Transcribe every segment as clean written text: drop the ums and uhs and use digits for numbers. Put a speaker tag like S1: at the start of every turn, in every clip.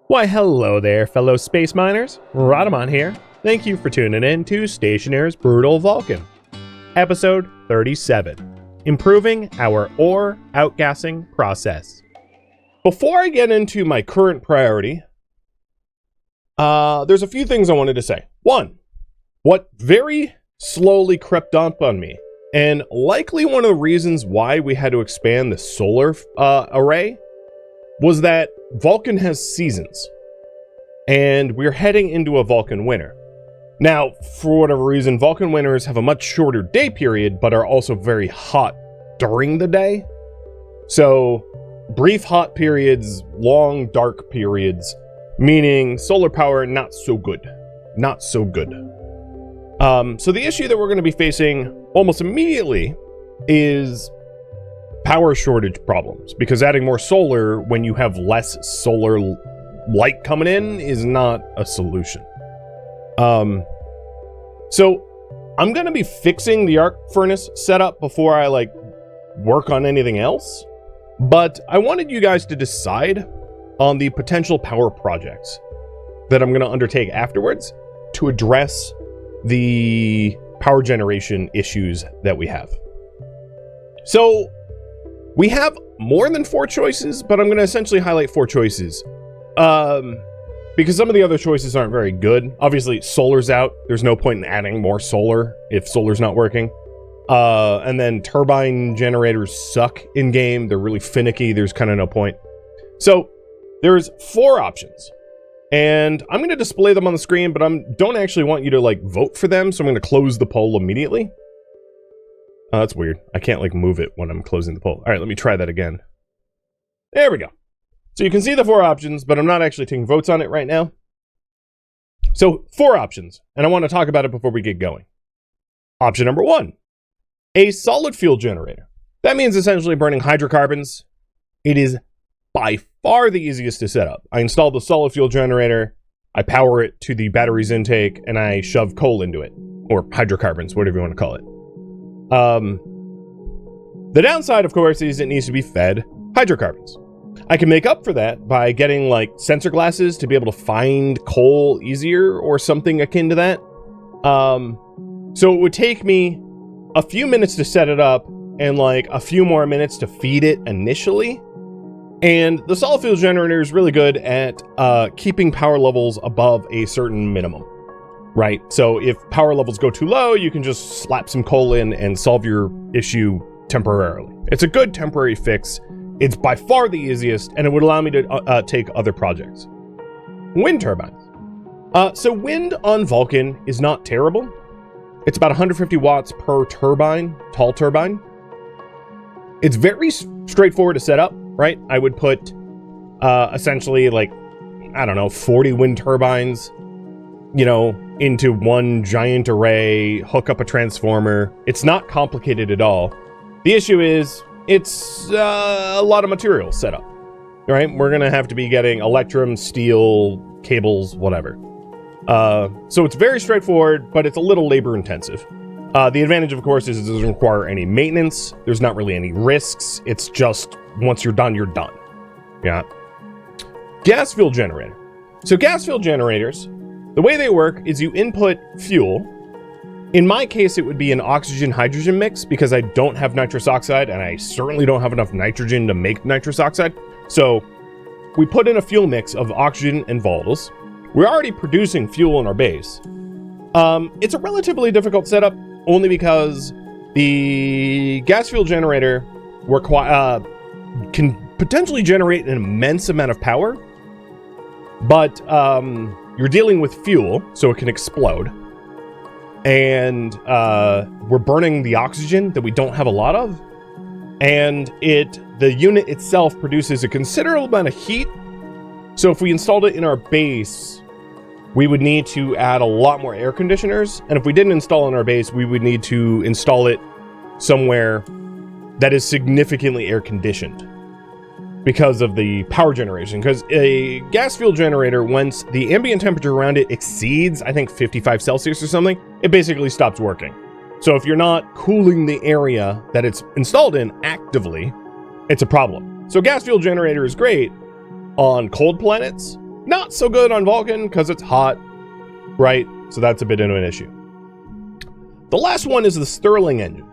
S1: Why hello there, fellow space miners. Rodamon here. Thank you for tuning in to Stationeers' Brutal Vulcan. Episode 37. Improving our ore outgassing process. Before I get into my current priority, there's a few things I wanted to say. One, what very slowly crept up on me, and likely one of the reasons why we had to expand the solar array, was that Vulcan has seasons, and we're heading into a Vulcan winter. Now, for whatever reason, Vulcan winters have a much shorter day period, but are also very hot during the day. So, brief hot periods, long dark periods, meaning solar power not so good. Not so good. So the issue that we're going to be facing almost immediately is power shortage problems, because adding more solar when you have less solar light coming in is not a solution. So I'm going to be fixing the arc furnace setup before I work on anything else, but I wanted you guys to decide on the potential power projects that I'm going to undertake afterwards to address the power generation issues that we have. So we have more than 4 choices, but I'm going to essentially highlight 4 choices. Because some of the other choices aren't very good. Obviously, solar's out. There's no point in adding more solar if solar's not working. And then turbine generators suck in-game. They're really finicky. There's kind of no point. So there's 4 options. And I'm going to display them on the screen, but I don't actually want you to vote for them, so I'm going to close the poll immediately. That's weird. I can't move it when I'm closing the poll. All right, let me try that again. There we go. So you can see the 4 options, but I'm not actually taking votes on it right now. So 4 options, and I want to talk about it before we get going. Option number 1, a solid fuel generator. That means essentially burning hydrocarbons. It is by far the easiest to set up. I install the solid fuel generator, I power it to the battery's intake, and I shove coal into it, or hydrocarbons, whatever you want to call it. The downside, of course, is it needs to be fed hydrocarbons. I can make up for that by getting sensor glasses to be able to find coal easier or something akin to that. So it would take me a few minutes to set it up and a few more minutes to feed it initially. And the solid fuel generator is really good at keeping power levels above a certain minimum, right? So if power levels go too low, you can just slap some coal in and solve your issue temporarily. It's a good temporary fix. It's by far the easiest, and it would allow me to take other projects. Wind turbines. So wind on Vulcan is not terrible. It's about 150 watts per turbine, tall turbine. It's very straightforward to set up, right? I would put essentially 40 wind turbines, into one giant array, hook up a transformer. It's not complicated at all. The issue is it's a lot of material set up, right? We're going to have to be getting electrum, steel, cables, whatever. So it's very straightforward, but it's a little labor intensive. The advantage, of course, is it doesn't require any maintenance. There's not really any risks. It's just once you're done, you're done. Yeah. Gas fuel generator. So gas fuel generators, the way they work is you input fuel. In my case, it would be an oxygen-hydrogen mix because I don't have nitrous oxide, and I certainly don't have enough nitrogen to make nitrous oxide. So we put in a fuel mix of oxygen and volatiles. We're already producing fuel in our base. It's a relatively difficult setup, only because the gas fuel generator can potentially generate an immense amount of power, but you're dealing with fuel, so it can explode. And we're burning the oxygen that we don't have a lot of, and the unit itself produces a considerable amount of heat. So if we installed it in our base, we would need to add a lot more air conditioners, and if we didn't install it in our base, we would need to install it somewhere that is significantly air conditioned because of the power generation. Because a gas fuel generator, once the ambient temperature around it exceeds, I think 55 Celsius or something, it basically stops working. So if you're not cooling the area that it's installed in actively, it's a problem. So gas fuel generator is great on cold planets, Not so good on Vulcan because it's hot, right? So that's a bit of an issue. The last one is the Stirling engine.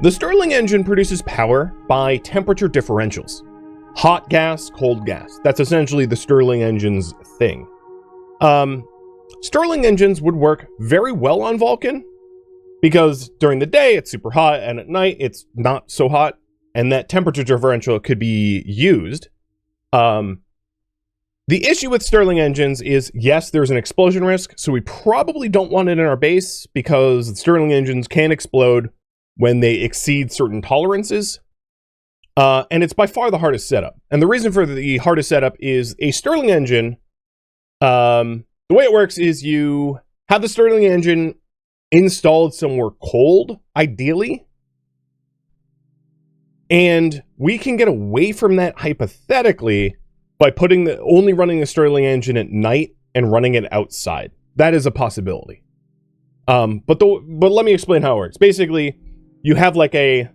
S1: The Stirling engine produces power by temperature differentials. Hot gas, cold gas. That's essentially the Stirling engine's thing. Stirling engines would work very well on Vulcan because during the day it's super hot and at night it's not so hot, and that temperature differential could be used. The issue with Stirling engines is, yes, there's an explosion risk, so we probably don't want it in our base because Stirling engines can explode when they exceed certain tolerances. And it's by far the hardest setup. And the reason for the hardest setup is a Stirling engine, the way it works is you have the Stirling engine installed somewhere cold, ideally. And we can get away from that hypothetically by only running the Stirling engine at night and running it outside. That is a possibility. But let me explain how it works. Basically, you have like a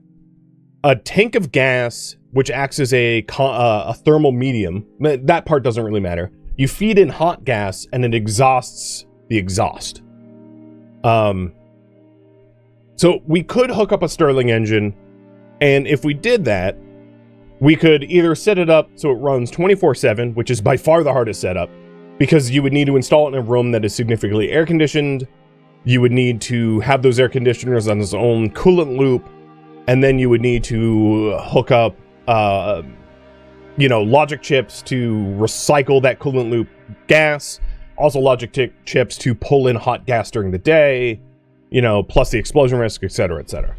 S1: tank of gas which acts as a thermal medium. That part doesn't really matter. You feed in hot gas and it exhausts the exhaust. So we could hook up a Stirling engine, and if we did that, we could either set it up so it runs 24/7, which is by far the hardest setup, because you would need to install it in a room that is significantly air-conditioned. You would need to have those air conditioners on its own coolant loop, and then you would need to hook up, logic chips to recycle that coolant loop gas, also logic chips to pull in hot gas during the day, plus the explosion risk, etc., etc.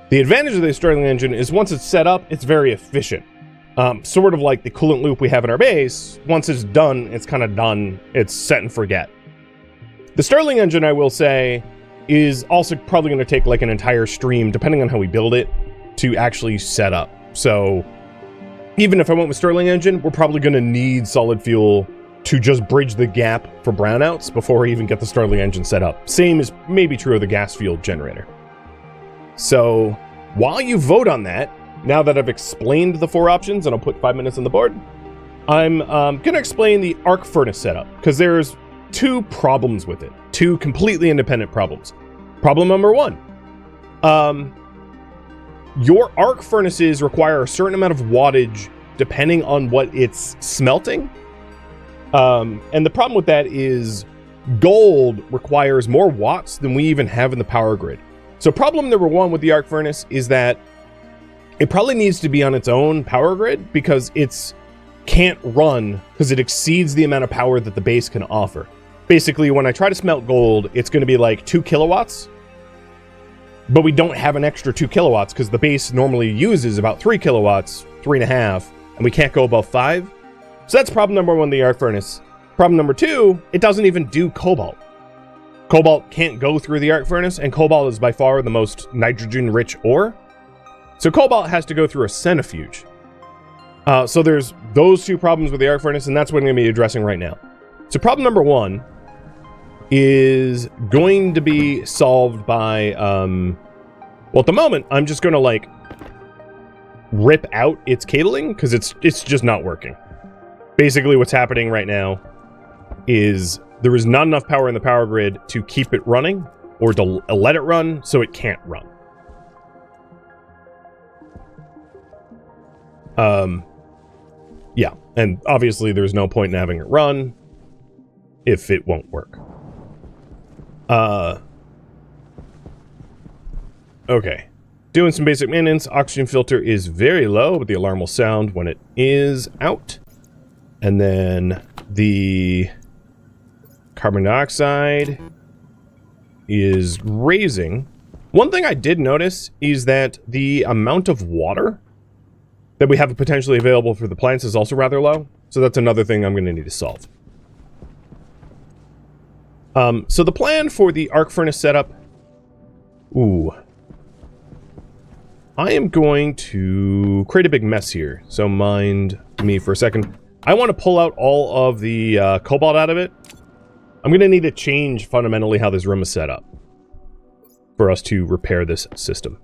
S1: The advantage of the Stirling engine is once it's set up, it's very efficient. Sort of like the coolant loop we have in our base. Once it's done, it's kind of done. It's set and forget. The Stirling engine, I will say, is also probably going to take like an entire stream, depending on how we build it, to actually set up. So even if I went with Stirling engine, we're probably going to need solid fuel to just bridge the gap for brownouts before we even get the Stirling engine set up. Same is maybe true of the gas fuel generator. So while you vote on that, now that I've explained the 4 options, and I'll put 5 minutes on the board, I'm going to explain the arc furnace setup, because there's 2 problems with it. 2 completely independent problems. Problem number 1. Your arc furnaces require a certain amount of wattage depending on what it's smelting. And the problem with that is gold requires more watts than we even have in the power grid. So problem number 1 with the arc furnace is that it probably needs to be on its own power grid because it's can't run because it exceeds the amount of power that the base can offer. Basically, when I try to smelt gold, it's going to be like 2 kilowatts, but we don't have an extra 2 kilowatts because the base normally uses about 3 kilowatts, 3.5, and we can't go above 5. So that's problem number 1, the arc furnace. Problem number 2, it doesn't even do cobalt. Cobalt can't go through the arc furnace, and cobalt is by far the most nitrogen-rich ore. So cobalt has to go through a centrifuge. So there's those 2 problems with the arc furnace, and that's what I'm going to be addressing right now. So problem number 1 is going to be solved by, well, at the moment, I'm just going to, like, rip out its cabling, because it's just not working. Basically, what's happening right now is there is not enough power in the power grid to keep it running, or to let it run, so it can't run. Yeah, and obviously there's no point in having it run if it won't work. Okay. Doing some basic maintenance. Oxygen filter is very low, but the alarm will sound when it is out. And then the carbon dioxide is raising. One thing I did notice is that the amount of water that we have potentially available for the plants is also rather low. So that's another thing I'm going to need to solve. So the plan for the arc furnace setup... Ooh. I am going to create a big mess here. So mind me for a second. I want to pull out all of the cobalt out of it. I'm going to need to change fundamentally how this room is set up for us to repair this system.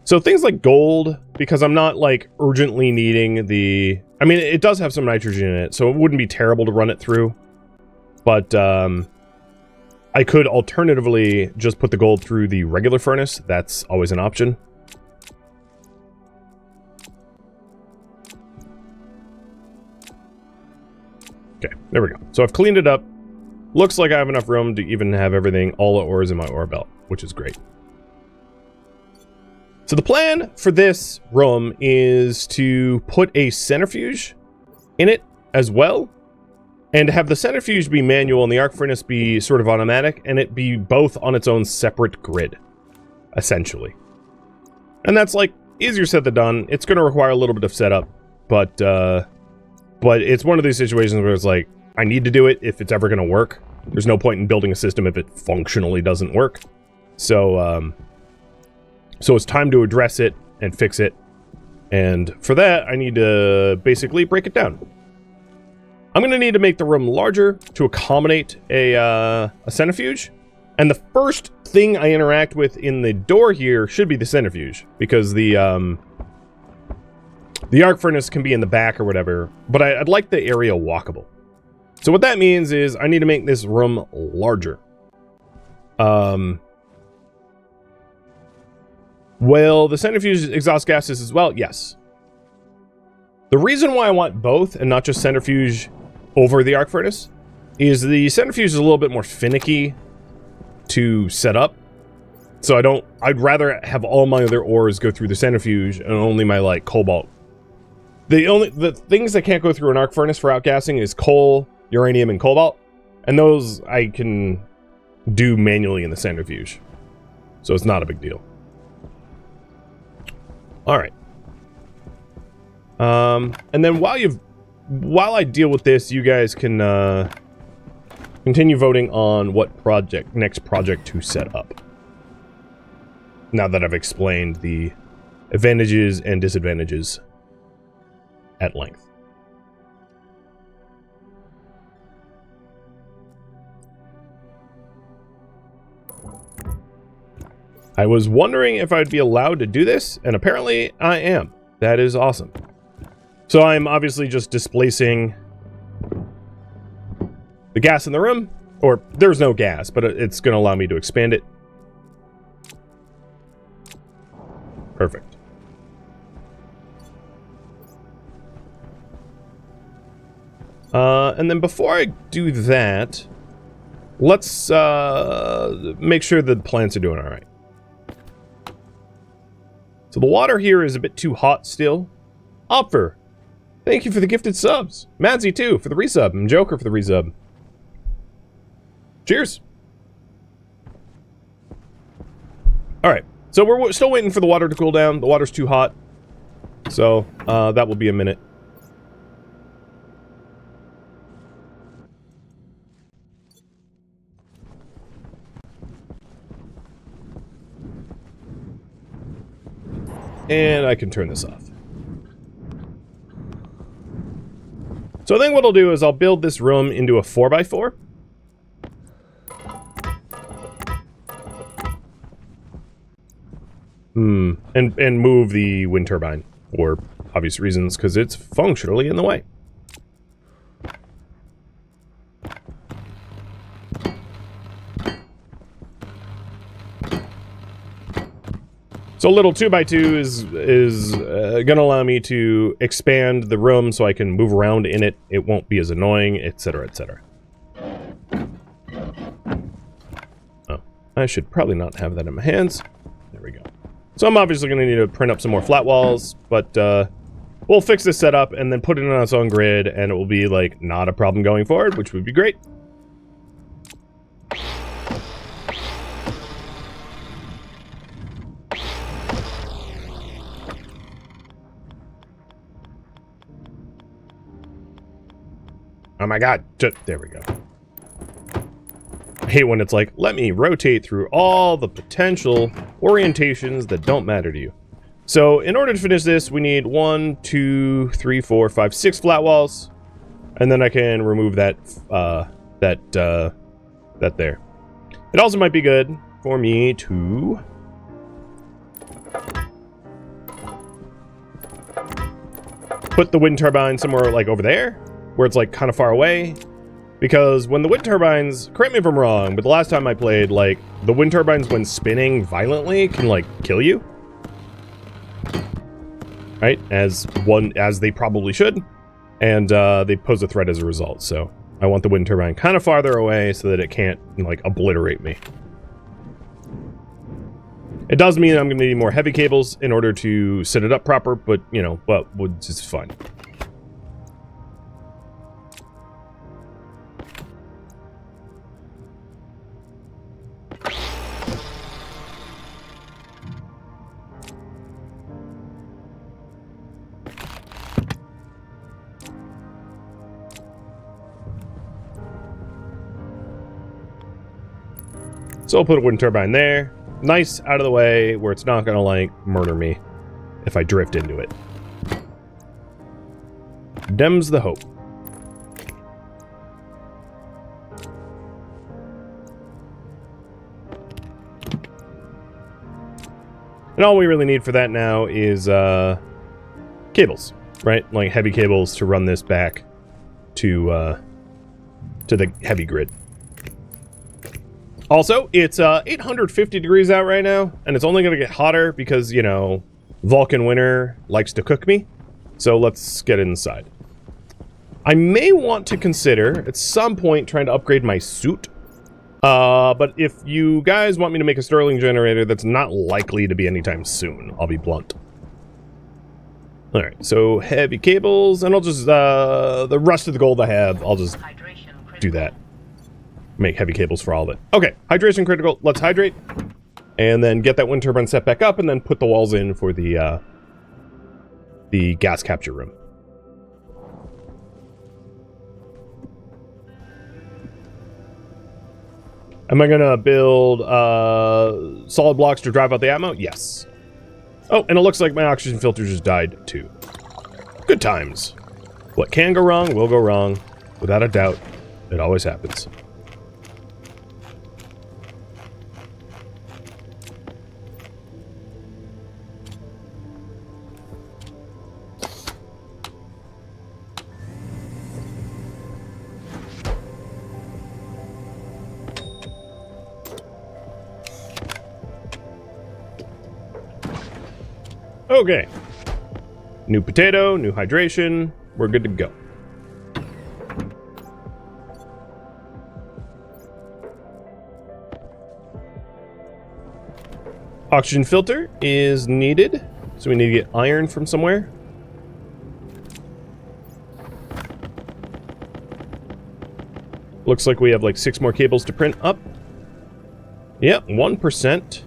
S1: So things like gold, because I'm not like urgently needing the... I mean, it does have some nitrogen in it, so it wouldn't be terrible to run it through. But I could alternatively just put the gold through the regular furnace. That's always an option. Okay, there we go. So I've cleaned it up. Looks like I have enough room to even have everything, all the ores in my ore belt, which is great. So the plan for this room is to put a centrifuge in it as well, and have the centrifuge be manual and the arc furnace be sort of automatic, and it be both on its own separate grid, essentially. And that's like easier said than done. It's going to require a little bit of setup, but it's one of these situations where it's like, I need to do it if it's ever going to work. There's no point in building a system if it functionally doesn't work. So it's time to address it and fix it. And for that, I need to basically break it down. I'm going to need to make the room larger to accommodate a centrifuge. And the first thing I interact with in the door here should be the centrifuge, because the arc furnace can be in the back or whatever, but I'd like the area walkable. So what that means is I need to make this room larger. Well, the centrifuge exhaust gases as well? Yes. The reason why I want both and not just centrifuge over the arc furnace is the centrifuge is a little bit more finicky to set up. So I'd rather have all my other ores go through the centrifuge and only my like cobalt. The things that can't go through an arc furnace for outgassing is coal, uranium, and cobalt. And those I can do manually in the centrifuge. So it's not a big deal. Alright. And then while I deal with this, you guys can continue voting on what next project to set up. Now that I've explained the advantages and disadvantages at length. I was wondering if I'd be allowed to do this, and apparently I am. That is awesome. So I'm obviously just displacing the gas in the room, or there's no gas, but it's going to allow me to expand it. Perfect. And then before I do that, let's make sure the plants are doing all right. So the water here is a bit too hot still. Opfer, thank you for the gifted subs. Madsy too for the resub, and Joker for the resub. Cheers. Alright, so we're still waiting for the water to cool down. The water's too hot. So, that will be a minute. And I can turn this off. So I think what I'll do is I'll build this room into a 4x4. And move the wind turbine for obvious reasons, because it's functionally in the way. So a little 2x2 is going to allow me to expand the room so I can move around in it. It won't be as annoying, etc., etc. Oh, I should probably not have that in my hands. There we go. So I'm obviously going to need to print up some more flat walls, but we'll fix this setup and then put it on its own grid, and it will be like not a problem going forward, which would be great. Oh my god, there we go. I hate when it's like, let me rotate through all the potential orientations that don't matter to you. So in order to finish this, we need 1, 2, 3, 4, 5, 6 flat walls. And then I can remove that, that there. It also might be good for me to put the wind turbine somewhere like over there, where it's like kind of far away. Because when the wind turbines, correct me if I'm wrong, but the last time I played, like, the wind turbines when spinning violently can, like, kill you. Right? As they probably should. And they pose a threat as a result, so I want the wind turbine kind of farther away so that it can't, like, obliterate me. It does mean I'm going to need more heavy cables in order to set it up proper, but, you know, it's just fine. So I'll put a wind turbine there. Nice, out of the way, where it's not gonna, like, murder me if I drift into it. Dem's the hope. And all we really need for that now is, cables, right? Like, heavy cables to run this back to the heavy grid. Also, it's 850 degrees out right now, and it's only going to get hotter because, you know, Vulcan winter likes to cook me. So let's get inside. I may want to consider, at some point, trying to upgrade my suit. But if you guys want me to make a Stirling generator, that's not likely to be anytime soon. I'll be blunt. Alright, so heavy cables, and I'll just, the rest of the gold I have, I'll just do that. Make heavy cables for all of it. Okay, hydration critical. Let's hydrate. And then get that wind turbine set back up, and then put the walls in for the gas capture room. Am I gonna build solid blocks to drive out the atmo? Yes. Oh, and it looks like my oxygen filter just died too. Good times. What can go wrong will go wrong. Without a doubt, it always happens. Okay. New potato, new hydration. We're good to go. Oxygen filter is needed. So we need to get iron from somewhere. Looks like we have like 6 more cables to print up. Yep, 1%.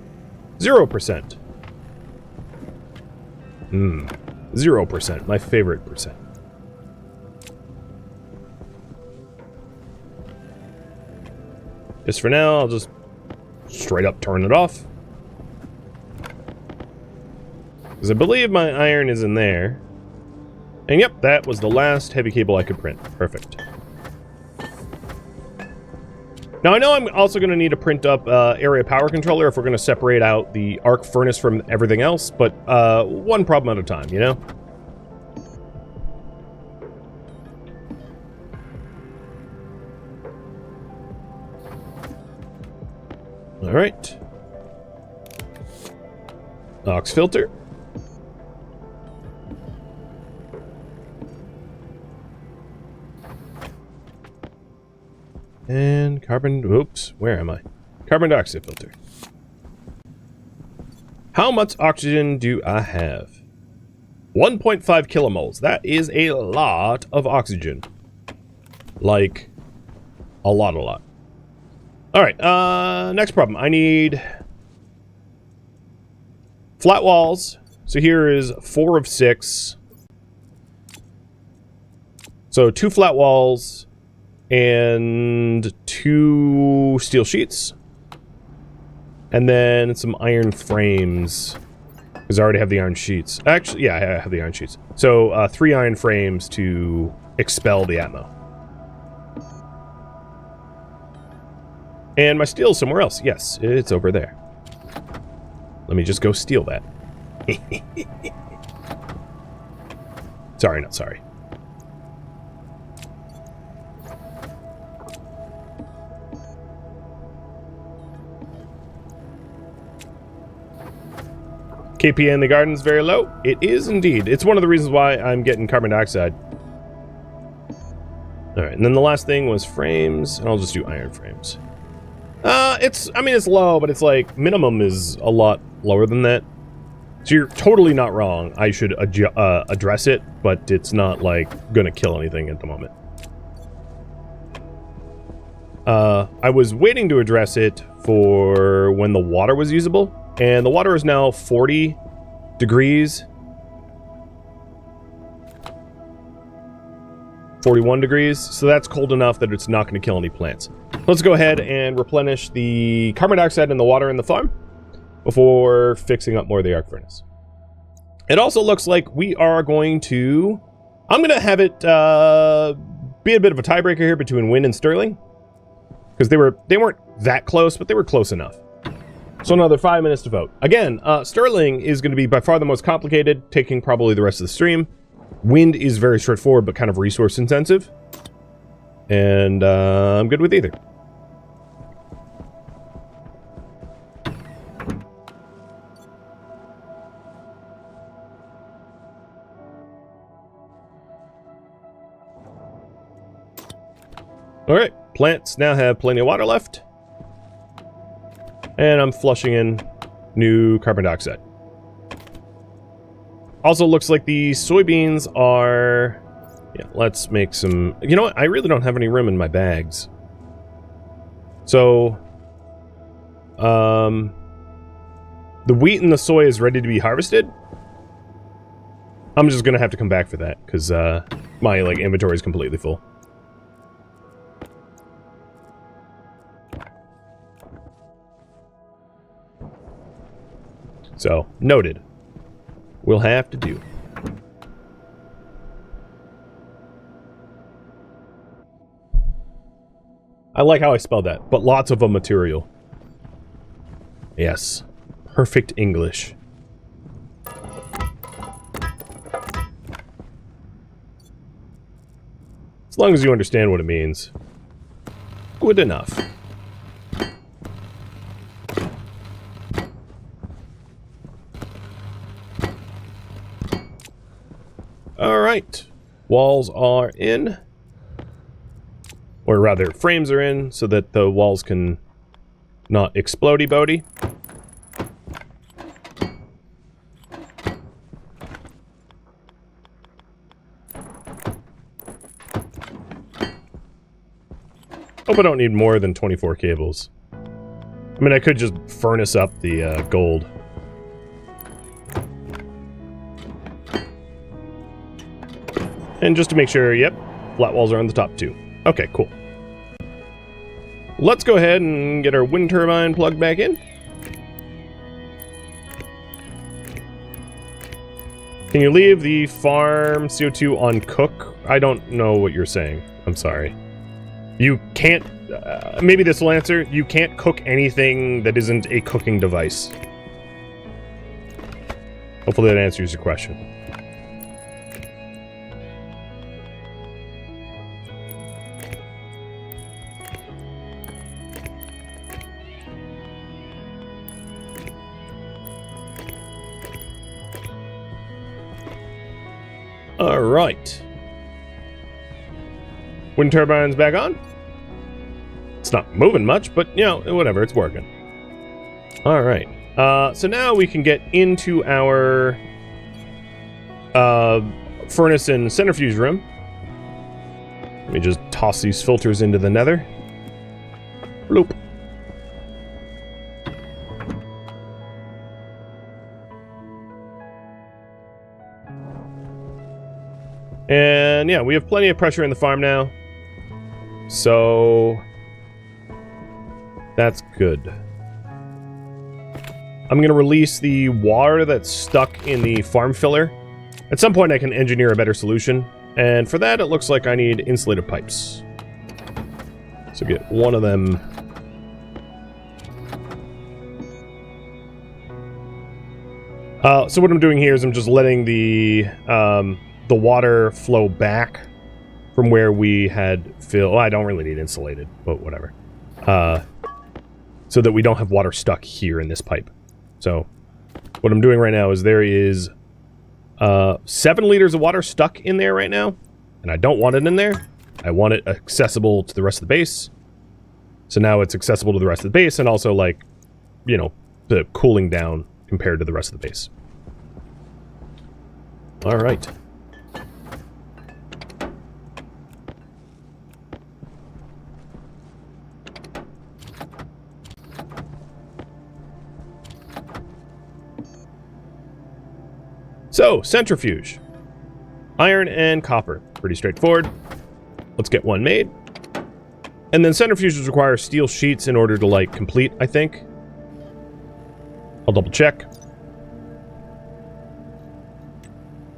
S1: 0%. 0%, my favorite percent. Just for now, I'll just straight up turn it off. Because I believe my iron is in there. And yep, that was the last heavy cable I could print. Perfect. Now, I know I'm also going to need to print up area power controller if we're going to separate out the arc furnace from everything else, but one problem at a time, you know? All right. Aux filter. And carbon, oops, where am I? Carbon dioxide filter. How much oxygen do I have? 1.5 kilomoles. That is a lot of oxygen. Like, a lot. Alright, next problem. I need flat walls. So here is 4 of 6. So 2 flat walls and 2 steel sheets. And then some iron frames. Because I already have the iron sheets. Actually, yeah, I have the iron sheets. So 3 iron frames to expel the atmo. And my steel's somewhere else. Yes, it's over there. Let me just go steal that. Sorry, not sorry. KPA in the garden's very low. It is indeed. It's one of the reasons why I'm getting carbon dioxide. Alright, and then the last thing was frames, and I'll just do iron frames. It's low, but it's like, minimum is a lot lower than that. So you're totally not wrong. I should address it, but it's not, like, gonna kill anything at the moment. I was waiting to address it for when the water was usable, and the water is now 40 degrees. 41 degrees, so that's cold enough that it's not going to kill any plants. Let's go ahead and replenish the carbon dioxide in the water in the farm before fixing up more of the arc furnace. It also looks like we are going to... I'm going to have it be a bit of a tiebreaker here between Wind and Sterling, because they weren't that close, but they were close enough. So another 5 minutes to vote. Again, Sterling is going to be by far the most complicated, taking probably the rest of the stream. Wind is very straightforward, but kind of resource intensive. And I'm good with either. Alright, plants now have plenty of water left. And I'm flushing in new carbon dioxide. Also looks like the soybeans are... Yeah, let's make some... You know what? I really don't have any room in my bags. So... the wheat and the soy is ready to be harvested. I'm just gonna have to come back for that, because my inventory is completely full. So, noted. We'll have to do. I like how I spelled that, but lots of a material. Yes. Perfect English. As long as you understand what it means. Good enough. Alright. Walls are in. Or rather, frames are in, so that the walls can not explodey-bodey. Hope I don't need more than 24 cables. I mean, I could just furnace up the gold. And just to make sure, yep, flat walls are on the top too. Okay, cool. Let's go ahead and get our wind turbine plugged back in. Can you leave the farm CO2 on cook? I don't know what you're saying. I'm sorry. You can't... maybe this will answer. You can't cook anything that isn't a cooking device. Hopefully that answers your question. Alright. Wind turbine's back on. It's not moving much, but, you know, whatever, it's working. Alright. So now we can get into our furnace and centrifuge room. Let me just toss these filters into the nether. Bloop. And yeah, we have plenty of pressure in the farm now. So that's good. I'm going to release the water that's stuck in the farm filler. At some point I can engineer a better solution. And for that, it looks like I need insulated pipes. So get one of them. So what I'm doing here is I'm just letting the the water flow back from where we had filled. Well, I don't really need insulated, but whatever. So that we don't have water stuck here in this pipe. So what I'm doing right now is there is 7 liters of water stuck in there right now, and I don't want it in there. I want it accessible to the rest of the base. So now it's accessible to the rest of the base, and also, like, you know, the cooling down compared to the rest of the base. All right. So, centrifuge. Iron and copper. Pretty straightforward. Let's get one made. And then centrifuges require steel sheets in order to, like, complete, I think. I'll double check.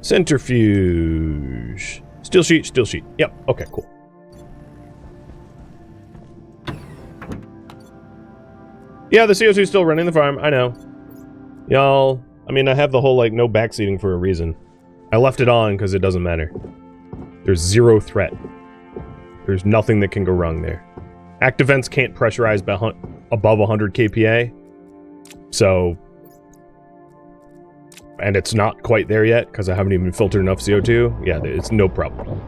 S1: Centrifuge. Steel sheet, steel sheet. Yep, okay, cool. Yeah, the CO2 is still running the farm, I know. Y'all, I mean, I have the whole, like, no backseating for a reason. I left it on because it doesn't matter. There's zero threat. There's nothing that can go wrong there. Active vents can't pressurize above 100 kPa. So... And it's not quite there yet, because I haven't even filtered enough CO2. Yeah, it's no problem.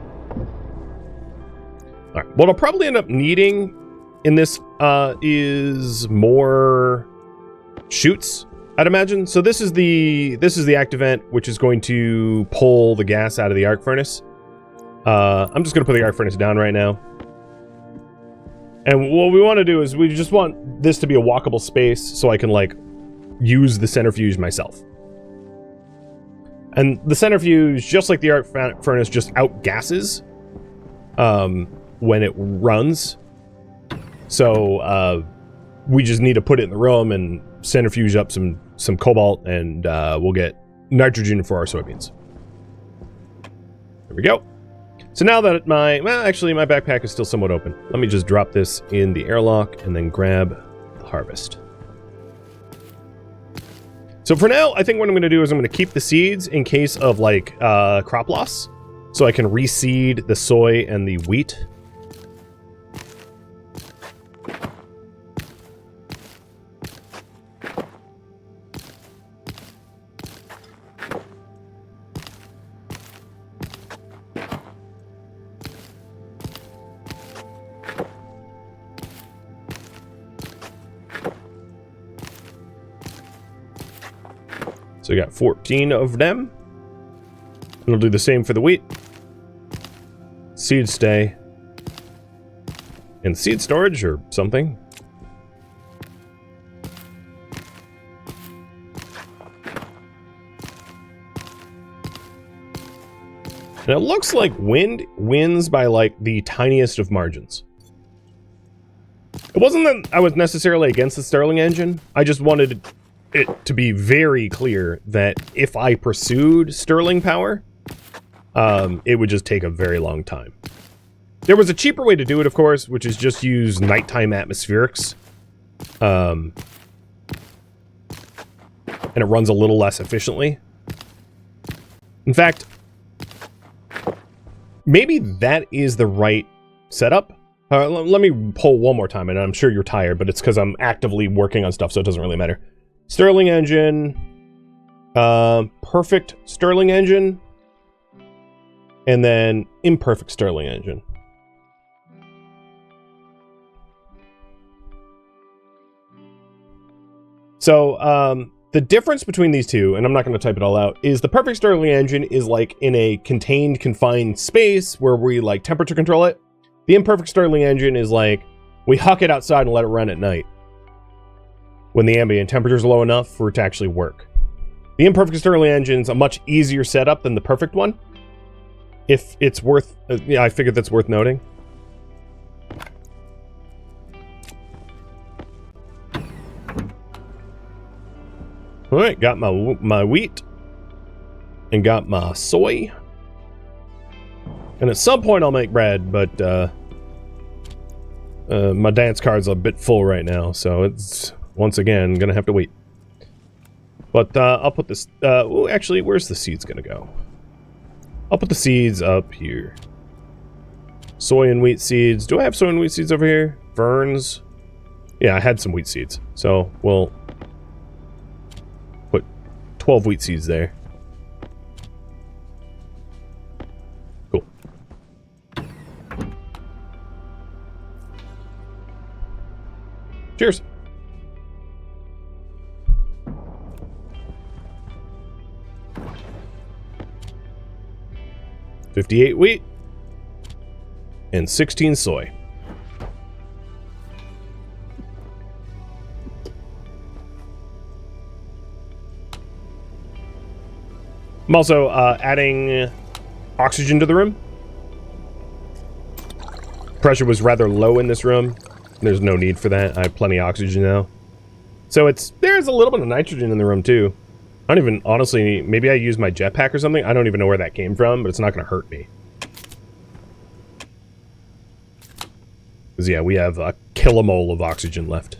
S1: Alright, what I'll probably end up needing in this is more chutes, I'd imagine. So this is the active vent, which is going to pull the gas out of the arc furnace. I'm just going to put the arc furnace down right now. And what we want to do is we just want this to be a walkable space so I can, like, use the centrifuge myself. And the centrifuge, just like the arc furnace, just outgasses when it runs. So we just need to put it in the room and centrifuge up some cobalt, and we'll get nitrogen for our soybeans. There we go. So now that actually my backpack is still somewhat open. Let me just drop this in the airlock and then grab the harvest. So for now, I think what I'm going to do is I'm going to keep the seeds in case of, like, crop loss. So I can reseed the soy and the wheat. So we got 14 of them. And we'll do the same for the wheat. Seed stay. And seed storage or something. And it looks like wind wins by, like, the tiniest of margins. It wasn't that I was necessarily against the Stirling engine. I just wanted it to be very clear that if I pursued Stirling power, it would just take a very long time. There was a cheaper way to do it, of course, which is just use nighttime atmospherics. And it runs a little less efficiently. In fact, maybe that is the right setup. Let me pull one more time, and I'm sure you're tired, but it's because I'm actively working on stuff, so it doesn't really matter. Stirling engine, perfect Stirling engine, and then imperfect Stirling engine. So, the difference between these two, and I'm not going to type it all out, is the perfect Stirling engine is, like, in a contained, confined space where we, like, temperature control it. The imperfect Stirling engine is, like, we huck it outside and let it run at night when the ambient temperature is low enough for it to actually work. The imperfect Stirling engine is a much easier setup than the perfect one. If it's worth... yeah, I figured that's worth noting. Alright, got my wheat. And got my soy. And at some point I'll make bread, but my dance card's a bit full right now, so it's... once again, gonna have to wait. But I'll put this... oh, actually, where's the seeds gonna go? I'll put the seeds up here. Soy and wheat seeds. Do I have soy and wheat seeds over here? Ferns. Yeah, I had some wheat seeds. So we'll put 12 wheat seeds there. Cool. Cheers. $58 wheat and 16 soy. I'm also adding oxygen to the room. Pressure was rather low in this room. There's no need for that. I have plenty of oxygen now. So there's a little bit of nitrogen in the room too. I don't even, honestly, maybe I used my jetpack or something. I don't even know where that came from, but it's not going to hurt me. Because, yeah, we have a kilomole of oxygen left.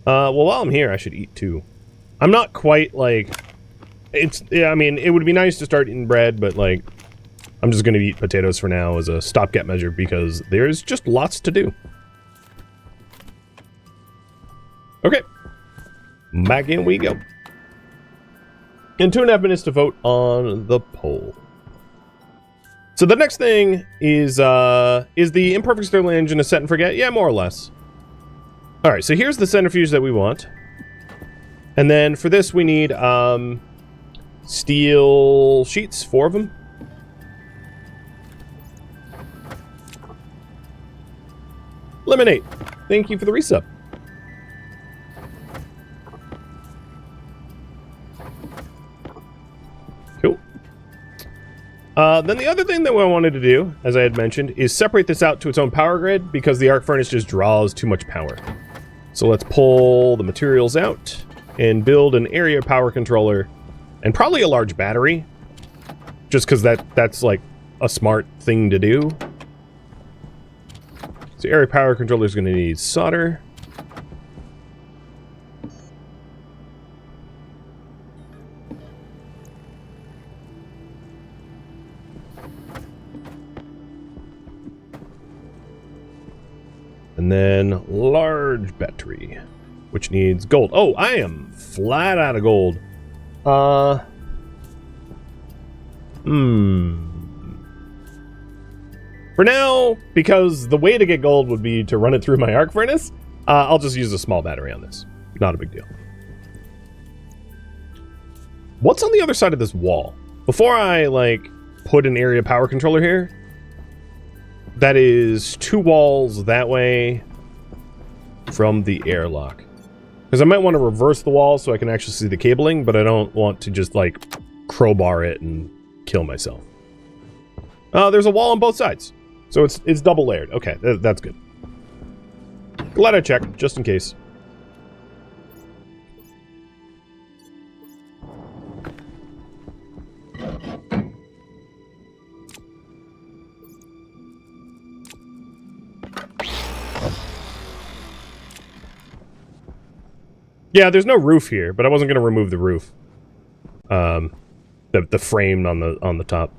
S1: Well, while I'm here, I should eat too. I'm not quite, like... Yeah, I mean, it would be nice to start eating bread, but, like... I'm just going to eat potatoes for now as a stopgap measure because there's just lots to do. Okay. Back in we go. And 2.5 minutes to vote on the poll. So the next thing is the imperfect Stirling engine a set and forget? Yeah, more or less. Alright, so here's the centrifuge that we want. And then for this we need steel sheets, 4 of them. Lemonade, thank you for the resub. Then the other thing that I wanted to do, as I had mentioned, is separate this out to its own power grid because the arc furnace just draws too much power. So let's pull the materials out and build an area power controller and probably a large battery, just because that's like a smart thing to do. So area power controller is going to need solder. And then large battery, which needs gold. Oh, I am flat out of gold. For now, because the way to get gold would be to run it through my arc furnace, I'll just use a small battery on this. Not a big deal. What's on the other side of this wall? Before I, like, put an area power controller here, that is 2 walls that way from the airlock. Because I might want to reverse the wall so I can actually see the cabling, but I don't want to just, like, crowbar it and kill myself. There's a wall on both sides. So it's double layered. Okay, that's good. Glad I checked, just in case. Yeah, there's no roof here, but I wasn't going to remove the roof. The frame on the top.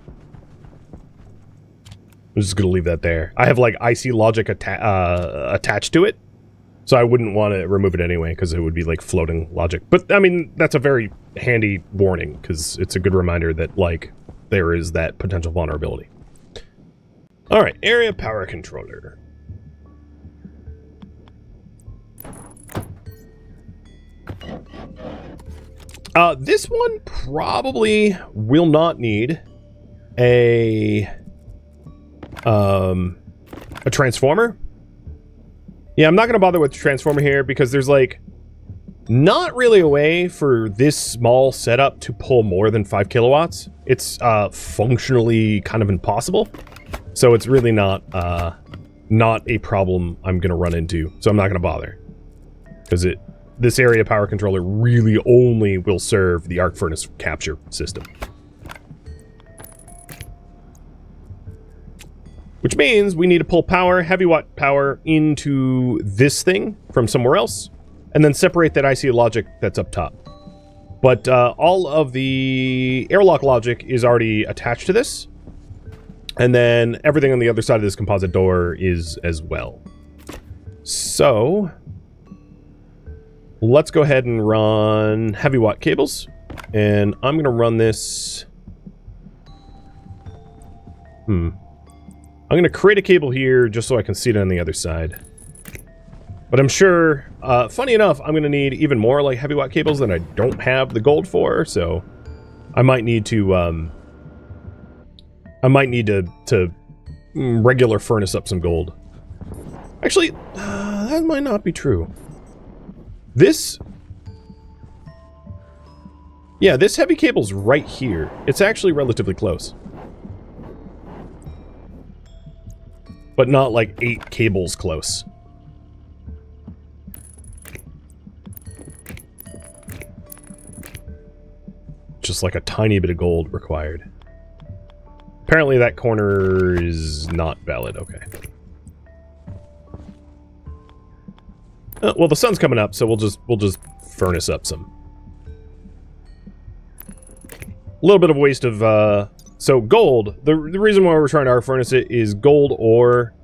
S1: I'm just going to leave that there. I have, like, IC logic attached to it, so I wouldn't want to remove it anyway, because it would be, like, floating logic. But, I mean, that's a very handy warning, because it's a good reminder that, like, there is that potential vulnerability. Alright, area power controller. This one probably will not need a transformer. Yeah, I'm not going to bother with the transformer here because there's, like, not really a way for this small setup to pull more than 5 kilowatts. It's functionally kind of impossible. So it's really not a problem I'm going to run into. So I'm not going to bother. Because this area power controller really only will serve the arc furnace capture system. Which means we need to pull power, heavy watt power, into this thing from somewhere else, and then separate that IC logic that's up top. But all of the airlock logic is already attached to this, And then everything on the other side of this composite door is as well. So let's go ahead and run heavy watt cables. And I'm going to run this... I'm going to create a cable here just so I can see it on the other side. But I'm sure, funny enough, I'm going to need even more like heavy watt cables than I don't have the gold for, so I might need to, regular furnace up some gold. Actually, that might not be true. This... Yeah, this heavy cable's right here. It's actually relatively close. But not like 8 cables close. Just like a tiny bit of gold required. Apparently that corner is not valid. Okay. Well, the sun's coming up, so we'll just furnace up some. A little bit of waste of so gold. The reason why we're trying to arc furnace it is gold ore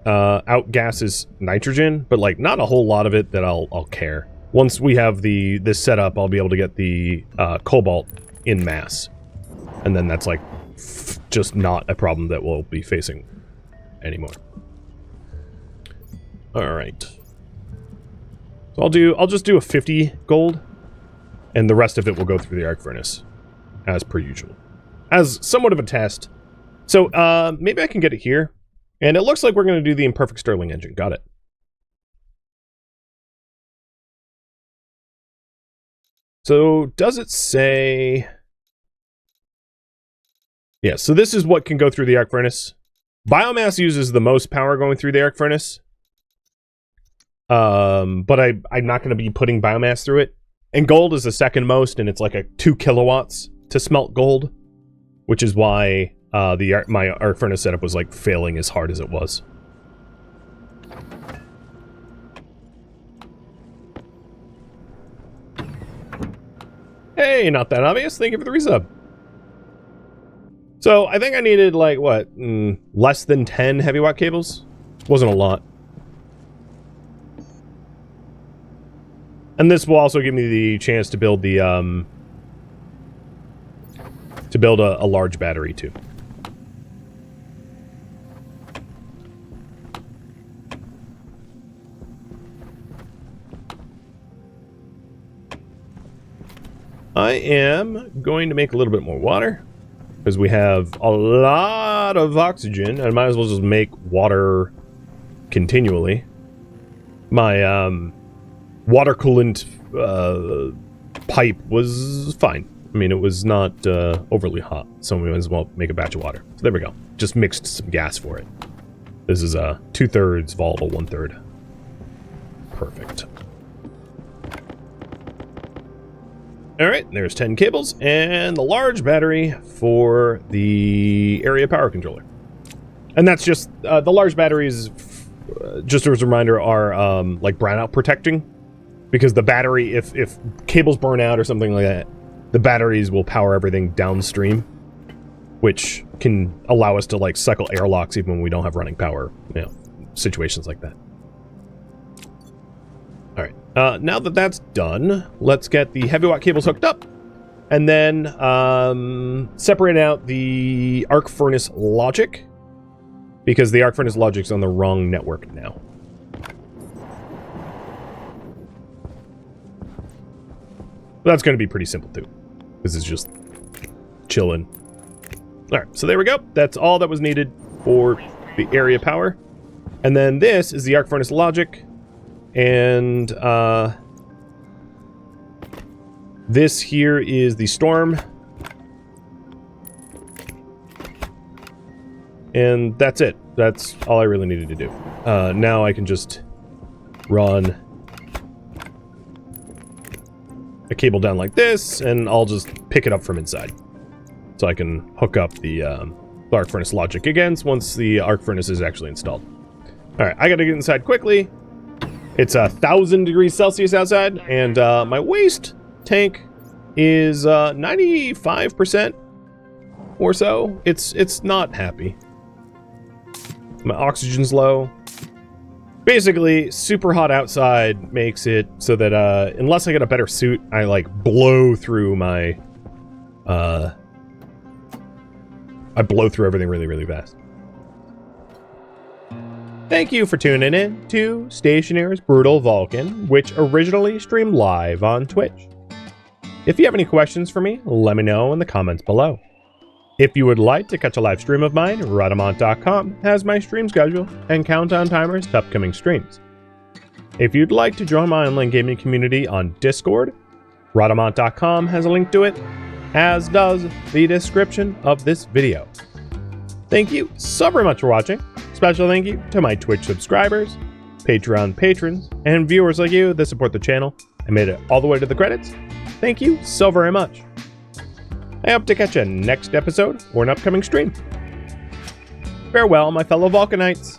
S1: outgasses nitrogen, but like not a whole lot of it that I'll care. Once we have this set up, I'll be able to get the cobalt in mass. And then that's like just not a problem that we'll be facing anymore. Alright. So I'll just do a 50 gold, and the rest of it will go through the arc furnace, as per usual. As somewhat of a test. So, maybe I can get it here. And it looks like we're going to do the imperfect Stirling engine. Got it. So, does it say... Yeah, so this is what can go through the arc furnace. Biomass uses the most power going through the arc furnace. But I'm not going to be putting biomass through it. And gold is the second most, and it's like a 2 kilowatts to smelt gold. Which is why my arc furnace setup was like failing as hard as it was. Hey, not that obvious. Thank you for the resub. So I think I needed like what, less than 10 heavy watt cables. Wasn't a lot. And this will also give me the chance to build the a large battery too. I am going to make a little bit more water because we have a lot of oxygen. I might as well just make water continually. My water coolant pipe was fine. I mean, it was not overly hot, so we might as well make a batch of water. So there we go. Just mixed some gas for it. This is a 2/3 volatile, 1/3. Perfect. All right, there's 10 cables and the large battery for the area power controller. And that's just the large batteries. Just as a reminder, are like brownout protecting, because the battery, if cables burn out or something like that, the batteries will power everything downstream, which can allow us to like cycle airlocks even when we don't have running power, you know, situations like that. All right, now that that's done, let's get the heavy watt cables hooked up, and then separate out the arc furnace logic, because the arc furnace logic's on the wrong network now. That's going to be pretty simple too. This is just chilling. Alright, so there we go. That's all that was needed for the area power. And then this is the arc furnace logic. And this here is the storm. And that's it. That's all I really needed to do. Now I can just run a cable down like this, and I'll just pick it up from inside. So I can hook up the arc furnace logic again once the arc furnace is actually installed. Alright, I gotta get inside quickly. It's 1,000 degrees Celsius outside, and my waste tank is 95%. or so. It's not happy. My oxygen's low. Basically, super hot outside makes it so that unless I get a better suit, I like blow through my I blow through everything really, really fast. Thank you for tuning in to Stationeers Brutal Vulcan, which originally streamed live on Twitch. If you have any questions for me, let me know in the comments below. If you would like to catch a live stream of mine, Rhydamant.com has my stream schedule and countdown timers to upcoming streams. If you'd like to join my online gaming community on Discord, Rhydamant.com has a link to it, as does the description of this video. Thank you so very much for watching. Special thank you to my Twitch subscribers, Patreon patrons, and viewers like you that support the channel and made it all the way to the credits. Thank you so very much. I hope to catch you next episode or an upcoming stream. Farewell, my fellow Vulcanites.